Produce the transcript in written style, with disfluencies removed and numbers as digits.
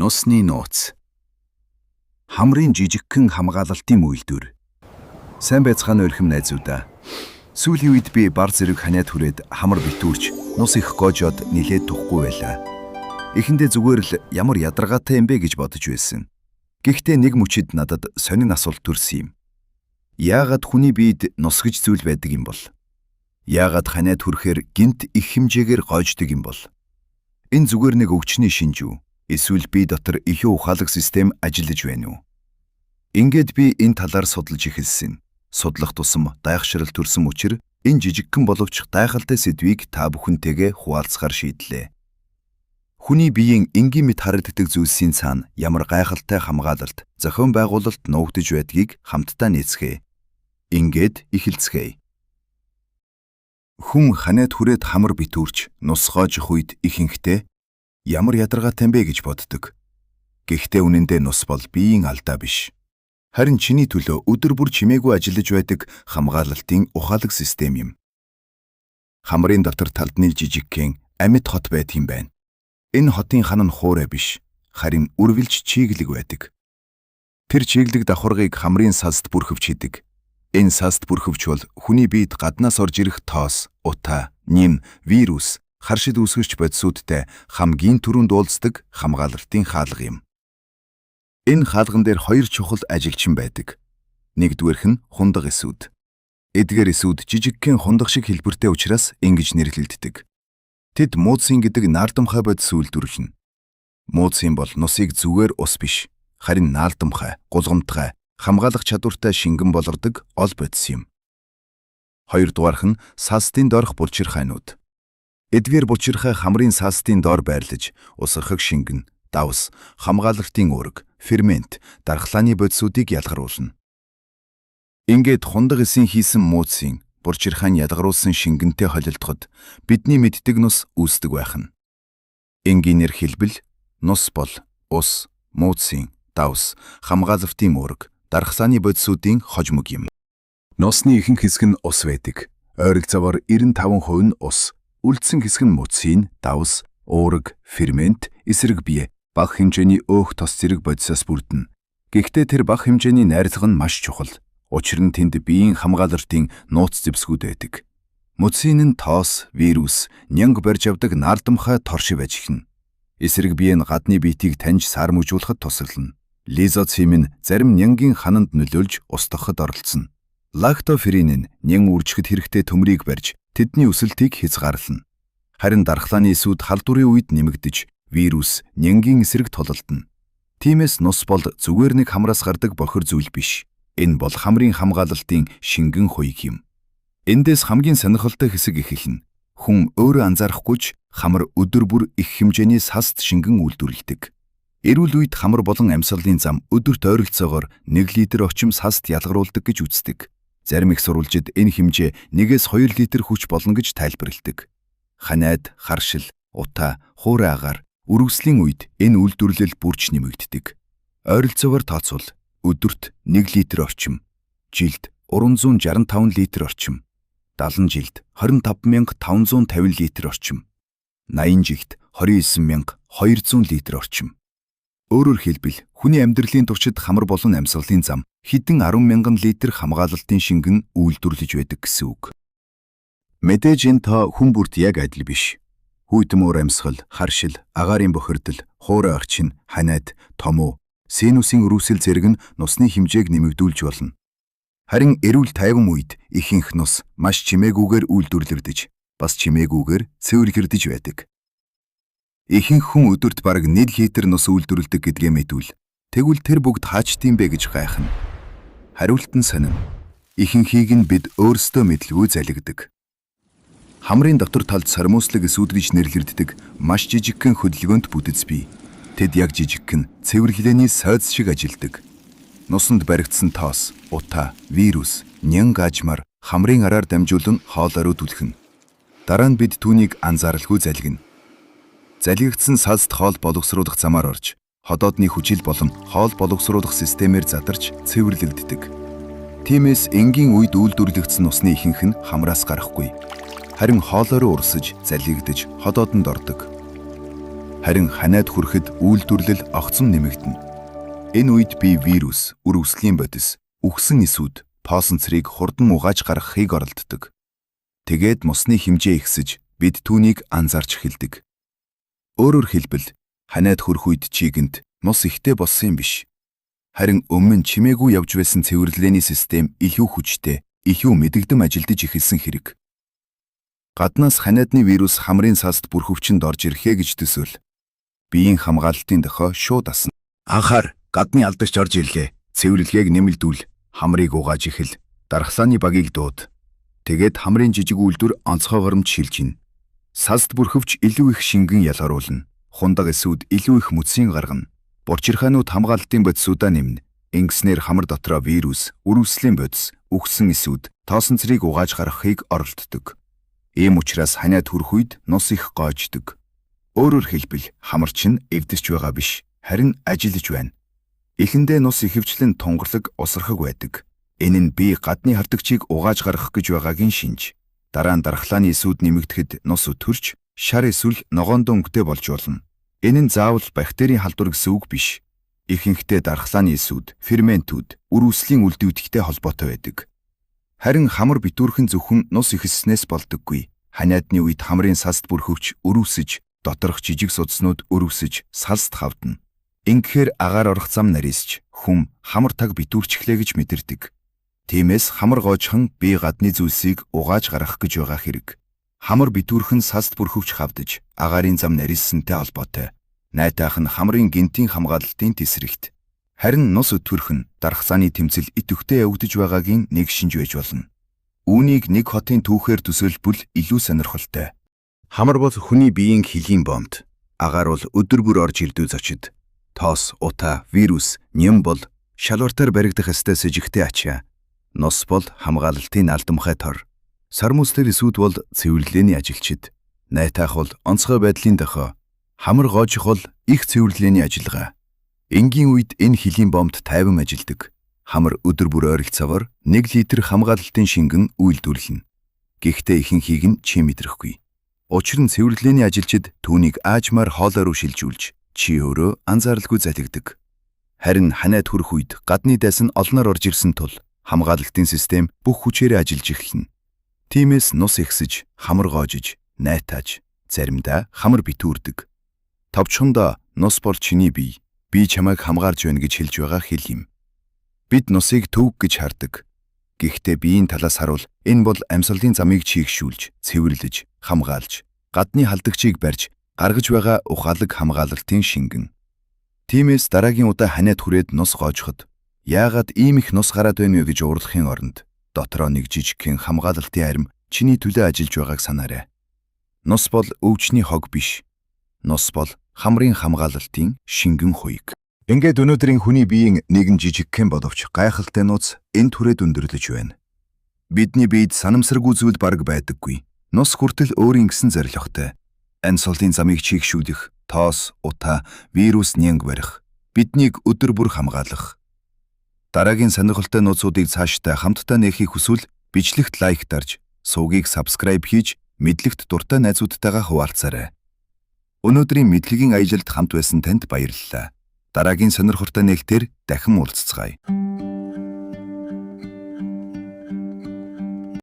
Нусны нууц. Хамрын жижигхэн хамгаалалтын үйлдвэр. Сайн байцгаана өрхөм найзуудаа. Сүүлийн үед би бар зэрэг ханиад хүрээд хамар битүүрч нус их гоожоод нилээд тухгүй байлаа. Эхэндээ зүгээр л ямар ядаргаатай юм бэ гэж бодож байсан. Гэхдээ нэг мөчид надад сонин асуулт төрсөн юм. Яагаад хүний биед нус гэж зүйл байдаг юм бол? Яагаад ханиад хүрэхээр гинт их хэмжээгээр гоождөг юм бол? Энэ зүгээр нэг өвчний шинж үү? Эсвэл бие дотор ихэнх ухаалаг систем ажиллаж байна уу? Ингээд би энэ талаар судалж эхэлсэн. Судлах тусам гайхшрал төрсөн учраас энэ жижигхэн боловч гайхалтай сэдвийг та бүхэнтэйгээ хуваалцахаар шийдлээ. Хүний биеийн энгийн мэд харагддаг зүйлсийн цаана ямар гайхалтай хамгаалалт, зохион байгуулалт нуугдж байдгийг хамтдаа нийцгээе. Ингээд эхэлцгээе. Хүн ханиад хүрээд хамар битүүрч нус гоожих үед ихэнхдээ ямар ядаргаатай юм бэ гэж боддог. Гэхдээ үнэндээ нус бол биеийн алдаа биш. Харин чиний төлөө өдөр бүр чимээгүй ажиллаж байдаг хамгаалалтын ухаалаг систем юм. Хамрын дотор талдны жижигхэн амьд хот байдаг юм байна. Энэ хотын хан нь хуурай биш, харин үргэлж чиглэг байдаг. Тэр чиглэг давхаргыг хамрын саст бүрхөвч хийдэг. Энэ саст бүрхөвч бол хүний биед гаднаас орж ирэх тоос, утаа, ним, вирус, харшид үүсгэж бодисуудтай хамгийн түрүүнд уулздаг хамгаалалтын хаалга юм. Энэ хаалган дээр хоёр чухал ажилчин байдаг. Нэгдүгээрх нь хундаг эсүүд. Эдгээр эсүүд жижигхэн хундаг шиг хэлбэртэй учраас ингэж нэрлэгддэг. Тэд мууцын гэдэг наардамхай бодис үйлдвэрлэнэ. Мууцын бол нусыг зүгээр ус биш, харин наардамхай, гулгамтгай, хамгаалах чадвартай шингэн болордог ол бодис юм. Хоёрдугаарх нь састын доорх булчирхайнууд. Эдгээр булчирхай хамрын састын доор байрлаж, усгахыг шингэн, давс, хамгаалалтын үүрэг, фермент, дархлааны бодисуудыг ялгаруулна. Ингээд хундаг эсийн хийсэн мууцын, булчирхайн ялгаруулсан шингэнтэй холилдоход бидний мэддэг нус үүсдэг байх нь. Энгийнээр хэлбэл нус бол ус, мууцын, давс, хамгаалалтын үүрэг, дархлааны бодисуудын хожмог юм. Нусны ихэнх хэсэг нь ус байдаг. Ойрог завар 95% нь ус. Үлдсэн хэсэг нь муцын, давс, уурэг, фермент, эсрэг бие, бага хэмжээний өөх тос зэрэг бодисоос бүрдэнэ. Гэхдээ тэр бага хэмжээний найрлага нь маш чухал. Учир нь тэнд биеийн хамгаалалтын нууц зэвсгүүд байдаг. Муцын нь тоос, вирус, нянг барьж авдаг наардамхай торшив аж ихнэ. Эсрэг бие нь гадны биетийг таньж саармужуулахад тусална. Лизоцим нь зарим нянгийн хананд нөлөөлж устгахад оролцоно. Лактоферин нь нян үржихэд хэрэгтэй төмрийг барьж тэдний өсөлтийг хязгаарлана. Харин дархлааны эсүүд халдварын үед нэмэгдэж, вирус, нянгийн эсрэг тулалдана. Тиймээс нус бол зүгээр нэг хамраас гардаг бохир зүйл биш. Энэ бол хамрын хамгаалалтын шингэн хуйг юм. Эндээс хамгийн сонирхолтой хэсэг эхэлнэ. Хүн өөрөө анзаарахгүйч хамар өдөр бүр их хэмжээний саст шингэн үйлдвэрлэдэг. Эрүүл үед хамар болон амьсгалын зам өдөрт ойролцоогоор 1 литр орчим саст ялгаруулдаг гэж үздэг. Зарим их сурвалжид энэ хэмжээ 1-2 литр хүч болно гэж тайлбарладаг. Ханиад, харшил, утаа, хуурай агаар, үргэслийн үед энэ үйлдвэрлэл бүрч нэмэгддэг. Ойролцоогоор тооцвол өдөрт 1 литр орчим, жилд 365 литр орчим, 70 жилд 25550 литр орчим, 80 жилд 29200 литр орчим. Өөрөөр хэлбэл хүний амьдралын туршид хамар болон амьсгалын зам хэдэн 10,000 литр хамгаалалтын шингэн үйлдвэрлэж байдаг гэсэн үг. Мэдээж энэ тоо хүн бүрт яг адил биш. Хүйтмөр амьсгал, харшил, агаарын бохирдол, хуурай орчин, ханиад, томуу, синусийн өрүүсэл зэрэг нь нусны хэмжээг нэмэгдүүлж болно. Харин эрүүл тайван үед ихэнх нус маш чимээгүйгээр үйлдвэрлэгдэж, бас чимээгүйгээр цэвэрлэгдэж байдаг. Ихэнх хүн өдөрт бараг 1 литр нус үйлдвэрлэдэг гэдгээ мэдвэл тэгвэл тэр бүгд хаачдсан бэ гэж гайхна. Хариулт нь сонин. Ихэнхийг нь бид өөрсдөө мэдлгүй залгидаг. Хамрын дотор талд сармууслаг эсүүд гэж нэрлэгддэг маш жижигхэн хөдөлгөөнт бүтэц бий. Тэд яг жижигхэн цэвэрлэлийн сойц шиг ажилдаг. Нусанд баригдсан тоос, утаа, вирус, нянг ажмаар хамрын араар дамжуулан хоолойроо түлхэнэ. Дараа нь бид түүнийг анзааралгүй залгина. Залгигдсан саст хоол боловсруулах замаар орж, ходоодны хүчил болон хоол боловсруулах системээр задарч цэвэрлэгддэг. Тиймээс энгийн үед үйлдвэрлэгдсэн усны ихэнх нь хамраас гарахгүй. Харин хоолойроо урсаж, залгигдэж, ходоодонд ордог. Харин ханиад хүрэхэд үйлдвэрлэл огцом нэмэгдэнэ. Энэ үед би вирус, үр өслийн бодис, үхсэн эсүүд, поосонцрыг хурдан угааж гаргахыг оролддог. Тэгээд мосны хэмжээ ихсэж бид түүнийг анзаарч эхэлдэг. Өөрөөр хэлбэл ханиад хүрэх үед чийгэнд нус ихтэй болсон юм биш. Харин өмнө нь чимээгүй явж байсан цэвэрлэлийн систем илүү хүчтэй, илүү мэдэгдэм ажилдаж эхэлсэн хэрэг. Гаднаас ханиадны вирус хамрын саст бүрхөвчөнд орж ирэхээ гэж төсөөл. Биеийн хамгаалалтын дохио шууд асна. Анхаар гадны алдагч орж ирлээ. Цэвэрлэгийг нэмэлдүүл, хамрыг угааж ихэл, дархлааны багийг дууд. Тэгээд хамрын жижиг үйлдвэр онцгой горомж шилж гин. Саст бүрхөвч илүү их шингэн ялгаруулна. Хундаг эсүүд илүү их мөцсийн гаргана. Бурчирхаанууд хамгаалалтын бодисудаа нэмнэ. Ингэснээр хамар дотроо вирус, үр өслийн бодис, үхсэн эсүүд, тоосонцрыг угааж гаргахыг оролддог. Ийм учраас ханиад хүрэх үед нус их гоождөг. Өөрөөр хэлбэл хамар чинь эвдэж байгаа биш, харин ажиллаж байна. Эхэндээ нус ихэвчлэн тунгалаг, усархаг байдаг. Энэ нь бие гадны хардагчийг угааж гаргах гэж байгаагийн шинж. Дараа нь дархлааны эсүүд нэмэгдэхэд нус өтөрч, шар эсвэл ногоон өнгөтэй болж болно. Энэ нь заавал бактерийн халдвар гэсэн үг биш. Ихэнхдээ дархлааны эсүүд, ферментүүд, үр өслийн үлдэгдэхтэй холбоотой байдаг. Харин хамар битүүрхэн зөвхөн нус ихсснээс болдоггүй. Ханиадны үед хамрын саст бүрхөвч өрөвсөж, доторх жижиг судснууд өрөвсөж, салст хавдана. Ингэхээр агаар орох зам нарийсч, хүм хамар таг битүүрчлээ гэж мэдэрдэг. Тиймээс хамар гоожхон бие гадны зүйлсийг угааж гаргах гэж байгаа хэрэг. Хамар битүүрхэн саст бүрхөвч хавдаж, агаарын зам нарийссантай холбоотой. Найтаах нь хамрын гинтийн хамгаалалтын тесрэгт. Харин нус өтгөрх нь дархлааны тэмцэл идэвхтэй явагдаж байгаагийн нэг шинж байж болно. Үүнийг нэг хотын түүхээр төсөөлбөл илүү сонирхолтой. Хамар бол хүний биеийн хөлийн бомб. Агаар бол өдөр бүр орж ирдүү зочид. Тоос, утаа, вирус, нэм бол шалвартаар баригдах ёстой с жигтэй ачаа. Нус бол хамгаалалтын алдамхай тор. Сармууслэр эсүүд бол цэвэрлэлийн ажилчид. Найтаах бол онцгой байдлын дохио. Хамар гоожих бол их цэвэрлэлийн ажиллагаа. Энгийн үед энэ хөлийн бомбд тайван ажилдаг. Хамар өдөр бүр ойролцоогоор 1 литр хамгаалалтын шингэн үйлдвэрлэнэ. Гэхдээ ихэнхийг нь чи мэдрэхгүй. Учир нь цэвэрлэлийн ажилчид түүнийг аажмаар хоолой руу шилжүүлж, чи өөрөө анзааралгүй залгидаг. Харин ханиад хүрэх үед гадны дайсан олноор орж ирсэн тул хамгаалалтын систем бүх хүчээрээ ажиллаж эхэлнэ. Тиймээс нус ихсэж, хамар гоожиж, найтааж, заримдаа хамар битүүрдэг. Товчхондоо нус бол чиний бие. Би чамайг хамгаалж байна гэж хэлж байгаа хэл юм. Бид нусыг төвөг гэж хардаг. Гэхдээ биеийн талаас харуул энэ бол амьсгалын замыг чийгшүүлж, цэвэрлэж, хамгаалж, гадны халдагчийг барьж, гаргаж байгаа ухаалаг хамгаалалтын шингэн. Тиймээс дараагийн удаа ханиад хүрээд нус гоожоход яагаад ийм их нус гараад байна вэ гэж уурлахын оронд дотроо нэг жижигхэн хамгаалалтын арим чиний төлөө ажиллаж байгааг санаарай. Нус бол өвчний хог биш. Нус бол хамрын хамгаалалтын шингэн хуйг. Ингээд өнөөдрийн хүний биеийн нэгэн жижигхэн боловч гайхалтай нууц энэ түрээд өндөрлөж байна. Бидний биед санамсаргүй зүйл бараг байдаггүй. Нус хүртэл өөрийн гэсэн зорилготой. Амьсгалын замыг чийгшүүлэх, тоос, утаа, вирус нянг барих, биднийг өдөр бүр хамгаалах. Дараагийн сонирхолтой нууцуудыг цаашдаа хамтдаа нээхийг хүсвэл бичлэгт лайк дарж, сувгийг сабскрайб хийж, мэдлэгт дуртай найзуудтайгаа хуваалцаарай. Өнөөдрийн мэдлэгийн аялалд хамт байсан танд баярлалаа. Дараагийн сонирхолтой нээлтээр дахин уулзцгаая.